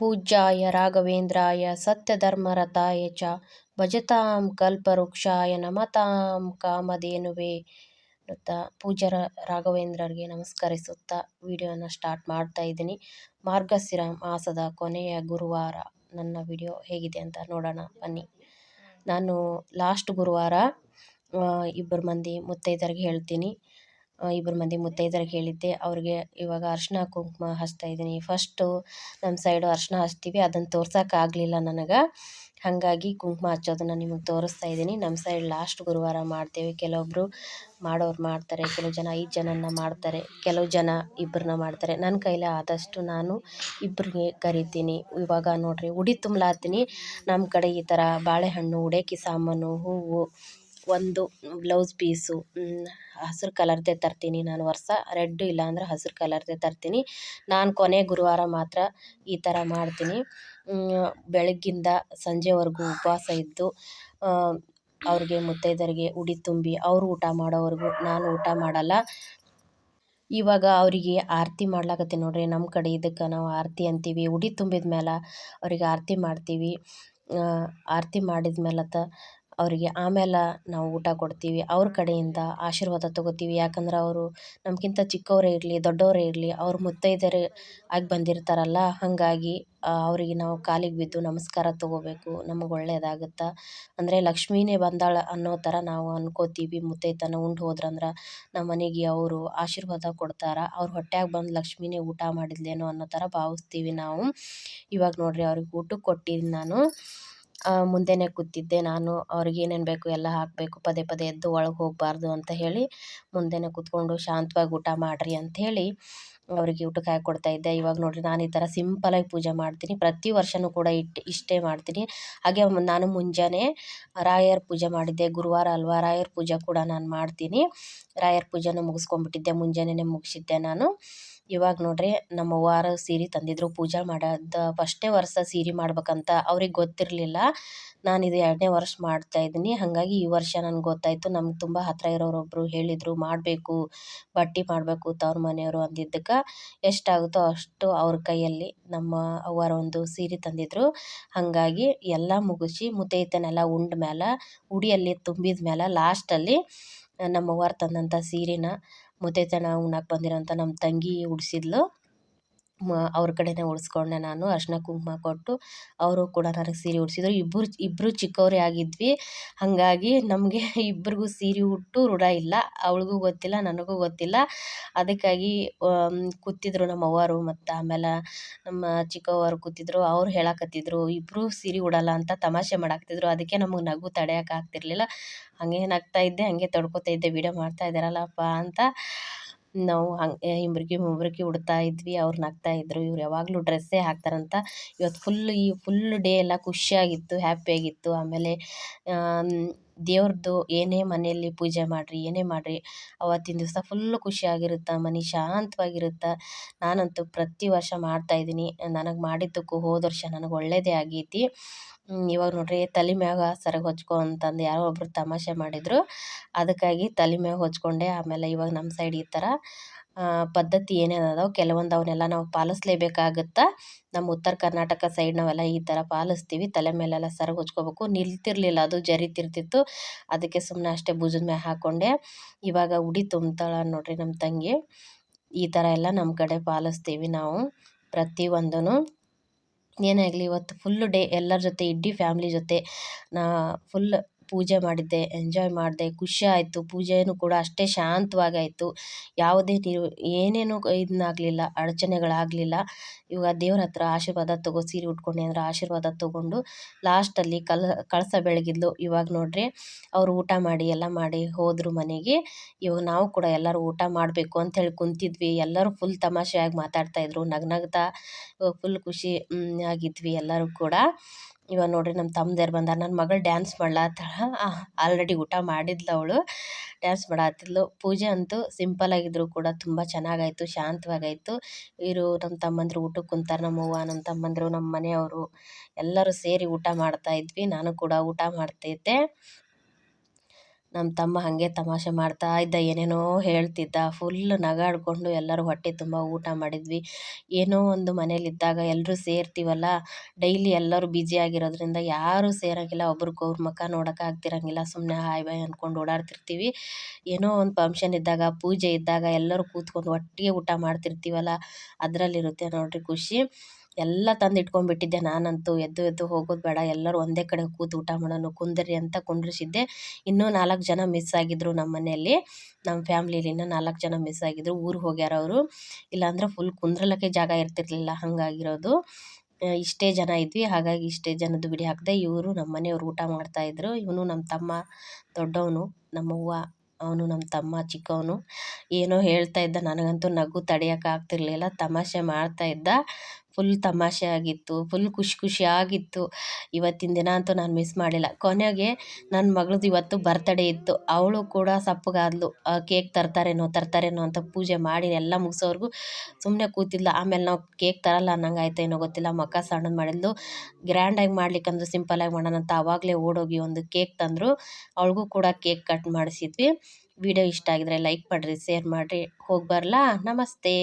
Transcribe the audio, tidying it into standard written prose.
ಪೂಜ್ಯಾಯ ರಾಘವೇಂದ್ರಾಯ ಸತ್ಯಧರ್ಮರತಾಯ ಚ ಭಜತಾಂ ಕಲ್ಪವೃಕ್ಷಾಯ ನಮತಾಂ ಕಾಮಧೇನುವೇ ಅಂತ ಪೂಜ್ಯ ರಾಘವೇಂದ್ರರಿಗೆ ನಮಸ್ಕರಿಸುತ್ತಾ ವಿಡಿಯೋನ ಸ್ಟಾರ್ಟ್ ಮಾಡ್ತಾ ಇದ್ದೀನಿ. ಮಾರ್ಗಶಿರ ಮಾಸದ ಕೊನೆಯ ಗುರುವಾರ ನನ್ನ ವಿಡಿಯೋ ಹೇಗಿದೆ ಅಂತ ನೋಡೋಣ ಬನ್ನಿ. ನಾನು ಲಾಸ್ಟ್ ಗುರುವಾರ ಇಬ್ಬರು ಮಂದಿ ಮುತ್ತೈದರಿಗೆ ಹೇಳ್ತೀನಿ. ಇಬ್ಬರು ಮಂದಿ ಮುತ್ತೈದರಿಗೆ ಹೇಳಿದ್ದೆ. ಅವ್ರಿಗೆ ಇವಾಗ ಅರಿಶಿನ ಕುಂಕುಮ ಹಚ್ತಾ ಇದ್ದೀನಿ. ಫಸ್ಟು ನಮ್ಮ ಸೈಡು ಅರಿಶಿನ ಹಚ್ತೀವಿ, ಅದನ್ನು ತೋರ್ಸೋಕ್ಕಾಗಲಿಲ್ಲ ನನಗೆ, ಹಾಗಾಗಿ ಕುಂಕುಮ ಹಚ್ಚೋದನ್ನು ನಿಮಗೆ ತೋರಿಸ್ತಾ ಇದ್ದೀನಿ. ನಮ್ಮ ಸೈಡ್ ಲಾಸ್ಟ್ ಗುರುವಾರ ಮಾಡ್ತೇವೆ. ಕೆಲವೊಬ್ಬರು ಮಾಡೋರು ಮಾಡ್ತಾರೆ, ಕೆಲವು ಜನ 5 ಜನನ ಮಾಡ್ತಾರೆ, ಕೆಲವು ಜನ ಇಬ್ಬರನ್ನ ಮಾಡ್ತಾರೆ. ನನ್ನ ಕೈಲಿ ಆದಷ್ಟು ನಾನು ಇಬ್ಬರಿಗೆ ಕರಿತೀನಿ. ಇವಾಗ ನೋಡಿರಿ ಉಡಿ ತುಂಬಲಾತೀನಿ. ನಮ್ಮ ಕಡೆ ಈ ಥರ ಬಾಳೆಹಣ್ಣು, ಉಡೇಕಿ ಸಾಮಾನು, ಹೂವು, ಒಂದು ಬ್ಲೌಸ್ ಪೀಸು ಹಸಿರು ಕಲರ್ದೇ ತರ್ತೀನಿ. ನಾನು ವರ್ಷ ರೆಡ್ ಇಲ್ಲ ಅಂದ್ರೆ ಹಸಿರು ಕಲರ್ದೇ ತರ್ತೀನಿ. ನಾನು ಕೊನೆ ಗುರುವಾರ ಮಾತ್ರ ಈ ಥರ ಮಾಡ್ತೀನಿ. ಬೆಳಗ್ಗಿಂದ ಸಂಜೆವರೆಗೂ ಉಪವಾಸ ಇದ್ದು ಅವ್ರಿಗೆ ಮುತ್ತೈದರಿಗೆ ಉಡಿ ತುಂಬಿ ಅವರು ಊಟ ಮಾಡೋವರೆಗೂ ನಾನು ಊಟ ಮಾಡಲ್ಲ. ಇವಾಗ ಅವರಿಗೆ ಆರತಿ ಮಾಡ್ಲಾಕತ್ತೀನಿ ನೋಡ್ರಿ. ನಮ್ಮ ಕಡೆ ಇದಕ್ಕೆ ನಾವು ಆರತಿ ಅಂತೀವಿ. ಉಡಿ ತುಂಬಿದ ಮೇಲೆ ಅವ್ರಿಗೆ ಆರತಿ ಮಾಡ್ತೀವಿ. ಆರತಿ ಮಾಡಿದ ಮೇಲತ್ತ ಅವರಿಗೆ ಆಮೇಲೆ ನಾವು ಊಟ ಕೊಡ್ತೀವಿ. ಅವ್ರ ಕಡೆಯಿಂದ ಆಶೀರ್ವಾದ ತೊಗೋತೀವಿ. ಯಾಕಂದ್ರೆ ಅವರು ನಮಗಿಂತ ಚಿಕ್ಕವರೇ ಇರಲಿ ದೊಡ್ಡವರೇ ಇರಲಿ ಅವ್ರು ಮುತ್ತೈದೆಯರು ಆಗಿ ಬಂದಿರ್ತಾರಲ್ಲ, ಹಾಗಾಗಿ ಅವರಿಗೆ ನಾವು ಕಾಲಿಗೆ ಬಿದ್ದು ನಮಸ್ಕಾರ ತೊಗೋಬೇಕು. ನಮಗೆ ಒಳ್ಳೆಯದಾಗುತ್ತೆ. ಅಂದರೆ ಲಕ್ಷ್ಮೀನೇ ಬಂದಾಳ ಅನ್ನೋ ಥರ ನಾವು ಅನ್ಕೋತೀವಿ. ಮುತ್ತೈತನ ಉಂಡು ಹೋದ್ರಂದ್ರೆ ನಮ್ಮ ಮನೆಗೆ ಅವರು ಆಶೀರ್ವಾದ ಕೊಡ್ತಾರೆ. ಅವ್ರ ಹೊಟ್ಯಾಗ ಬಂದು ಲಕ್ಷ್ಮೀನೇ ಊಟ ಮಾಡಿದ್ಲೇನೋ ಅನ್ನೋ ಥರ ಭಾವಿಸ್ತೀವಿ ನಾವು. ಇವಾಗ ನೋಡಿರಿ ಅವ್ರಿಗೆ ಊಟಕ್ಕೆ ಕೊಟ್ಟಿದ್ದೀನಿ ನಾನು. ಮುಂದೆನೇ ಕೂತಿದ್ದೆ ನಾನು. ಅವ್ರಿಗೆ ಏನೇನು ಬೇಕು ಎಲ್ಲ ಹಾಕಬೇಕು, ಪದೇ ಪದೇ ಎದ್ದು ಒಳಗೆ ಹೋಗಬಾರ್ದು ಅಂತ ಹೇಳಿ ಮುಂದೆನೇ ಕೂತ್ಕೊಂಡು ಶಾಂತವಾಗಿ ಊಟ ಮಾಡಿರಿ ಅಂಥೇಳಿ ಅವರಿಗೆ ಊಟಕ್ಕೆ ಹಾಕಿ ಕೊಡ್ತಾಯಿದ್ದೆ. ಇವಾಗ ನೋಡಿರಿ ನಾನು ಈ ಥರ ಸಿಂಪಲಾಗಿ ಪೂಜೆ ಮಾಡ್ತೀನಿ. ಪ್ರತಿ ವರ್ಷವೂ ಕೂಡ ಇಷ್ಟೇ ಮಾಡ್ತೀನಿ. ಹಾಗೆ ನಾನು ಮುಂಜಾನೆ ರಾಯರ ಪೂಜೆ ಮಾಡಿದ್ದೆ. ಗುರುವಾರ ಅಲ್ವಾ, ರಾಯರ ಪೂಜೆ ಕೂಡ ನಾನು ಮಾಡ್ತೀನಿ. ರಾಯರ ಪೂಜೆನೂ ಮುಗಿಸ್ಕೊಂಡ್ಬಿಟ್ಟಿದ್ದೆ, ಮುಂಜಾನೆನೇ ಮುಗಿಸಿದ್ದೆ ನಾನು. ಇವಾಗ ನೋಡ್ರಿ ನಮ್ಮ ಅವ್ವಾರು ಸೀರೆ ತಂದಿದ್ರು. ಪೂಜೆ ಮಾಡೋದು ಫಸ್ಟೇ ವರ್ಷ ಸೀರೆ ಮಾಡ್ಬೇಕಂತ ಅವ್ರಿಗೆ ಗೊತ್ತಿರಲಿಲ್ಲ. ನಾನಿದು 2ನೇ ವರ್ಷ ಮಾಡ್ತಾಯಿದ್ದೀನಿ. ಹಾಗಾಗಿ ಈ ವರ್ಷ ನನಗೆ ಗೊತ್ತಾಯಿತು. ನಮ್ಗೆ ತುಂಬ ಹತ್ತಿರ ಇರೋರೊಬ್ಬರು ಹೇಳಿದರು, ಮಾಡಬೇಕು, ಬಟ್ಟೆ ಮಾಡಬೇಕು ತವ್ರ ಮನೆಯವರು ಅಂದಿದ್ದಕ್ಕೆ ಎಷ್ಟಾಗುತ್ತೋ ಅಷ್ಟು ಅವ್ರ ಕೈಯಲ್ಲಿ ನಮ್ಮ ಅವ್ವಾರು ಒಂದು ಸೀರೆ ತಂದಿದ್ರು. ಹಾಗಾಗಿ ಎಲ್ಲ ಮುಗಿಸಿ ಮುತ್ತೈದೆನೆಲ್ಲ ಉಂಡ ಮೇಲೆ ಉಡಿಯಲ್ಲಿ ತುಂಬಿದ ಮೇಲೆ ಲಾಸ್ಟಲ್ಲಿ ನಮ್ಮ ಅವ್ವಾರು ತಂದಂಥ ಸೀರೆನ ಮುತ್ತೈದೆನ ಉಣ್ಣಕ್ಕೆ ಬಂದಿರೋಂಥ ನಮ್ಮ ತಂಗಿ ಉಡಿಸಿದ್ಲು. ಅವ್ರ ಕಡೆನೇ ಉಡಿಸ್ಕೊಂಡೆ ನಾನು. ಅರಿಶಿನ ಕುಂಕುಮ ಕೊಟ್ಟು ಅವರು ಕೂಡ ನನಗೆ ಸೀರೆ ಉಡಿಸಿದ್ರು. ಇಬ್ಬರು ಚಿಕ್ಕವರೇ ಆಗಿದ್ವಿ. ಹಾಗಾಗಿ ನಮಗೆ ಇಬ್ಬರಿಗೂ ಸೀರೆ ಉಟ್ಟು ರೂಢ ಇಲ್ಲ. ಅವಳಿಗೂ ಗೊತ್ತಿಲ್ಲ, ನನಗೂ ಗೊತ್ತಿಲ್ಲ. ಅದಕ್ಕಾಗಿ ಕೂತಿದ್ರು ನಮ್ಮ ಅವ್ವಾರು, ಮತ್ತು ಆಮೇಲೆ ನಮ್ಮ ಚಿಕ್ಕವ್ವರು ಕೂತಿದ್ರು. ಅವ್ರು ಹೇಳಕತ್ತಿದ್ರು ಇಬ್ಬರು ಸೀರೆ ಉಡಲ್ಲ ಅಂತ ತಮಾಷೆ ಮಾಡಾಕ್ತಿದ್ರು. ಅದಕ್ಕೆ ನಮಗೆ ನಗು ತಡೆಯೋಕ್ಕಾಗ್ತಿರ್ಲಿಲ್ಲ. ಹಾಗೆ ನಗ್ತಾ ಇದ್ದೆ, ಹಾಗೆ ತಡ್ಕೊತಾ ಇದ್ದೆ. ವೀಡಿಯೋ ಮಾಡ್ತಾ ಇದ್ದಾರಲ್ಲಪ್ಪ ಅಂತ ನಾವು ಹಂಗೆ ಇಬ್ಬರಿಗೆ ಉಡ್ತಾ ಇದ್ವಿ. ಅವ್ರು ನಗ್ತಾ ಇದ್ರು. ಇವ್ರು ಯಾವಾಗಲೂ ಡ್ರೆಸ್ಸೇ ಹಾಕ್ತಾರಂತ. ಇವತ್ತು ಫುಲ್ ಡೇ ಎಲ್ಲ ಖುಷಿಯಾಗಿತ್ತು, ಹ್ಯಾಪಿಯಾಗಿತ್ತು. ಆಮೇಲೆ ದೇವ್ರದ್ದು ಏನೇ ಮನೆಯಲ್ಲಿ ಪೂಜೆ ಮಾಡಿರಿ, ಏನೇ ಮಾಡಿರಿ, ಅವತ್ತಿನ ದಿವಸ ಫುಲ್ಲು ಖುಷಿಯಾಗಿರುತ್ತೆ, ಮನೆ ಶಾಂತವಾಗಿರುತ್ತೆ. ನಾನಂತೂ ಪ್ರತಿ ವರ್ಷ ಮಾಡ್ತಾಯಿದ್ದೀನಿ. ನನಗೆ ಮಾಡಿದ್ದಕ್ಕೂ ಹೋದ ವರ್ಷ ನನಗೆ ಒಳ್ಳೆಯದೇ ಆಗೈತಿ. ಇವಾಗ ನೋಡ್ರಿ ತಲೆ ಮ್ಯಾಗ ಸೆರಗು ಹೊಚ್ಕೊ ಅಂತಂದು ಯಾರೋ ಒಬ್ಬರು ತಮಾಷೆ ಮಾಡಿದರು. ಅದಕ್ಕಾಗಿ ತಲೆ ಮ್ಯಾಗ ಹೊಚ್ಕೊಂಡೆ. ಆಮೇಲೆ ಇವಾಗ ನಮ್ಮ ಸೈಡ್ ಈ ಥರ ಪದ್ಧತಿ ಏನೇನು ಅದಾವೆ ಕೆಲವೊಂದು ಅವನ್ನೆಲ್ಲ ನಾವು ಪಾಲಿಸ್ಲೇಬೇಕಾಗುತ್ತೆ. ನಮ್ಮ ಉತ್ತರ ಕರ್ನಾಟಕ ಸೈಡ್ ನಾವೆಲ್ಲ ಈ ಥರ ಪಾಲಿಸ್ತೀವಿ. ತಲೆ ಮೇಲೆಲ್ಲ ಸೆರಗು ಹೊಚ್ಕೋಬೇಕು. ನಿಲ್ತಿರಲಿಲ್ಲ, ಅದು ಜರಿತಿರ್ತಿತ್ತು. ಅದಕ್ಕೆ ಸುಮ್ಮನೆ ಅಷ್ಟೇ ಭುಜದ ಮ್ಯಾಗ ಹಾಕ್ಕೊಂಡೆ. ಇವಾಗ ಉಡಿ ತುಂಬ್ತಾಳ ನೋಡ್ರಿ ನಮ್ಮ ತಂಗಿ. ಈ ಥರ ಎಲ್ಲ ನಮ್ಮ ಕಡೆ ಪಾಲಿಸ್ತೀವಿ ನಾವು ಪ್ರತಿಯೊಂದೂ. ಏನೇ ಆಗಲಿ ಇವತ್ತು ಫುಲ್ ಡೇ ಎಲ್ಲರ ಜೊತೆ ಇಡೀ ಫ್ಯಾಮ್ಲಿ ಜೊತೆ ಫುಲ್ ಪೂಜೆ ಮಾಡಿದ್ದೆ, ಎಂಜಾಯ್ ಮಾಡಿದೆ, ಖುಷಿ ಆಯಿತು. ಪೂಜೆಯೂ ಕೂಡ ಅಷ್ಟೇ ಶಾಂತವಾಗಾಯಿತು. ಯಾವುದೇ ಏನೇನು ಇದನ್ನಾಗಲಿಲ್ಲ, ಅಡಚಣೆಗಳಾಗಲಿಲ್ಲ. ಇವಾಗ ದೇವ್ರ ಹತ್ರ ಆಶೀರ್ವಾದ ತಗೋ, ಸೀರೆ ಉಟ್ಕೊಂಡೆ ಅಂದ್ರೆ ಆಶೀರ್ವಾದ ತೊಗೊಂಡು ಲಾಸ್ಟಲ್ಲಿ ಕಳಸ ಬೆಳಗಿದ್ಲು. ಇವಾಗ ನೋಡ್ರಿ ಅವರು ಊಟ ಮಾಡಿ ಎಲ್ಲ ಮಾಡಿ ಹೋದರು ಮನೆಗೆ. ಇವಾಗ ನಾವು ಕೂಡ ಎಲ್ಲರೂ ಊಟ ಮಾಡಬೇಕು ಅಂಥೇಳಿ ಕುಂತಿದ್ವಿ. ಎಲ್ಲರೂ ಫುಲ್ ತಮಾಷೆಯಾಗಿ ಮಾತಾಡ್ತಾಯಿದ್ರು, ನಗ್ನಗ್ತಾ ಫುಲ್ ಖುಷಿ ಆಗಿದ್ವಿ ಎಲ್ಲರೂ ಕೂಡ. ಇವಾಗ ನೋಡ್ರಿ ನಮ್ಮ ತಮ್ಮದೇರು ಬಂದಾರ. ನನ್ನ ಮಗಳು ಡ್ಯಾನ್ಸ್ ಮಾಡ್ಲಾತ್ತಾಳ. ಆಲ್ರೆಡಿ ಊಟ ಮಾಡಿದ್ಲು ಅವಳು, ಡ್ಯಾನ್ಸ್ ಮಾಡತ್ತಿದ್ಲು. ಪೂಜೆ ಅಂತೂ ಸಿಂಪಲಾಗಿದ್ರು ಕೂಡ ತುಂಬ ಚೆನ್ನಾಗಾಯಿತು, ಶಾಂತವಾಗಾಯಿತು. ಇವರು ನಮ್ಮ ತಮ್ಮಂದಿರು ಊಟಕ್ಕೆ ಕುಂತಾರೆ. ನಮ್ಮ ಅವ್ವ, ನಮ್ಮ ತಮ್ಮಂದಿರು, ನಮ್ಮ ಮನೆಯವರು ಎಲ್ಲರೂ ಸೇರಿ ಊಟ ಮಾಡ್ತಾಯಿದ್ವಿ. ನಾನು ಕೂಡ ಊಟ ಮಾಡ್ತಾಯಿದ್ದೆ. ನಮ್ಮ ತಮ್ಮ ಹಾಗೆ ತಮಾಷೆ ಮಾಡ್ತಾ ಇದ್ದ, ಏನೇನೋ ಹೇಳ್ತಿದ್ದ. ಫುಲ್ ನಗಾಡಿಕೊಂಡು ಎಲ್ಲರೂ ಹೊಟ್ಟೆ ತುಂಬ ಊಟ ಮಾಡಿದ್ವಿ. ಏನೋ ಒಂದು ಮನೇಲಿದ್ದಾಗ ಎಲ್ಲರೂ ಸೇರ್ತೀವಲ್ಲ, ಡೈಲಿ ಎಲ್ಲರೂ ಆಗಿರೋದ್ರಿಂದ ಯಾರೂ ಸೇರೋಂಗಿಲ್ಲ, ಒಬ್ರಿಗೊಬ್ರು ಮುಖ ನೋಡೋಕೆ ಆಗ್ತಿರಂಗಿಲ್ಲ, ಸುಮ್ಮನೆ ಹಾಯ್ ಬಾಯ್ ಅಂದ್ಕೊಂಡು ಓಡಾಡ್ತಿರ್ತೀವಿ. ಏನೋ ಒಂದು ಫಂಕ್ಷನ್ ಇದ್ದಾಗ, ಪೂಜೆ ಇದ್ದಾಗ ಎಲ್ಲರೂ ಕೂತ್ಕೊಂಡು ಒಟ್ಟಿಗೆ ಊಟ ಮಾಡ್ತಿರ್ತೀವಲ್ಲ, ಅದರಲ್ಲಿರುತ್ತೆ ನೋಡಿರಿ ಖುಷಿ. ಎಲ್ಲ ತಂದು ಇಟ್ಕೊಂಡ್ಬಿಟ್ಟಿದ್ದೆ ನಾನಂತೂ. ಎದ್ದು ಎದ್ದು ಹೋಗೋದು ಬೇಡ, ಎಲ್ಲರೂ ಒಂದೇ ಕಡೆ ಕೂತು ಊಟ ಮಾಡೋಣ ಕುಂದಿರಿ ಅಂತ ಕುಂಡ್ರಿಸಿದ್ದೆ. ಇನ್ನೂ 4 ಜನ ಮಿಸ್ ಆಗಿದ್ರು ನಮ್ಮ ಮನೆಯಲ್ಲಿ, ನಮ್ಮ ಫ್ಯಾಮ್ಲಿಲಿ ಇನ್ನೂ 4 ಜನ ಮಿಸ್ ಆಗಿದ್ರು, ಊರಿಗೆ ಹೋಗ್ಯಾರ ಅವರು. ಇಲ್ಲಾಂದ್ರೆ ಫುಲ್ ಕುಂದ್ರಲಕ್ಕೆ ಜಾಗ ಇರ್ತಿರ್ಲಿಲ್ಲ, ಹಾಗಾಗಿರೋದು. ಇಷ್ಟೇ ಜನ ಇದ್ವಿ, ಹಾಗಾಗಿ ಇಷ್ಟೇ ಜನದ್ದು ಬಿಡಿ ಹಾಕಿದೆ. ಇವರು ನಮ್ಮ ಮನೆಯವ್ರು ಊಟ ಮಾಡ್ತಾಯಿದ್ರು. ಇವನು ನಮ್ಮ ತಮ್ಮ ದೊಡ್ಡವನು, ನಮ್ಮವ್ವ, ಅವನು ನಮ್ಮ ತಮ್ಮ ಚಿಕ್ಕವನು. ಏನೋ ಹೇಳ್ತಾ ಇದ್ದ, ನನಗಂತೂ ನಗು ತಡೆಯೋಕ್ಕಾಗ್ತಿರ್ಲಿಲ್ಲ, ತಮಾಷೆ ಮಾಡ್ತಾ ಇದ್ದ. ಫುಲ್ ತಮಾಷೆ ಆಗಿತ್ತು, ಫುಲ್ ಖುಷಿ ಆಗಿತ್ತು. ಇವತ್ತಿನ ದಿನ ಅಂತೂ ನಾನು ಮಿಸ್ ಮಾಡಿಲ್ಲ. ಕೊನೆಗೆ ನನ್ನ ಮಗಳದ್ದು ಇವತ್ತು ಬರ್ತಡೇ ಇತ್ತು, ಅವಳು ಕೂಡ ಸಪ್ಪಗಾದ್ಲು. ಕೇಕ್ ತರ್ತಾರೇನೋ ಅಂತ ಪೂಜೆ ಮಾಡಿ ಎಲ್ಲ ಮುಗಿಸೋವರೆಗೂ ಸುಮ್ಮನೆ ಕೂತಿದ್ಲ. ಆಮೇಲೆ ನಾವು ಕೇಕ್ ತರಲ್ಲ ಅನ್ನಂಗೆ ಆಯ್ತೇನೋ ಗೊತ್ತಿಲ್ಲ, ಮುಖ ಸಣ್ಣದು ಮಾಡಿದ್ಲು. ಗ್ರ್ಯಾಂಡಾಗಿ ಮಾಡ್ಲಿಕ್ಕಂದ್ರೆ ಸಿಂಪಲಾಗಿ ಮಾಡೋಣ ಅಂತ ಆವಾಗಲೇ ಓಡೋಗಿ ಒಂದು ಕೇಕ್ ತಂದರು. ಅವಳಿಗೂ ಕೂಡ ಕೇಕ್ ಕಟ್ ಮಾಡಿಸಿದ್ವಿ. ವಿಡಿಯೋ ಇಷ್ಟ ಆಗಿದ್ರೆ ಲೈಕ್ ಮಾಡಿರಿ, ಶೇರ್ ಮಾಡಿರಿ. ಹೋಗಿ ಬರಲಾ? ನಮಸ್ತೆ.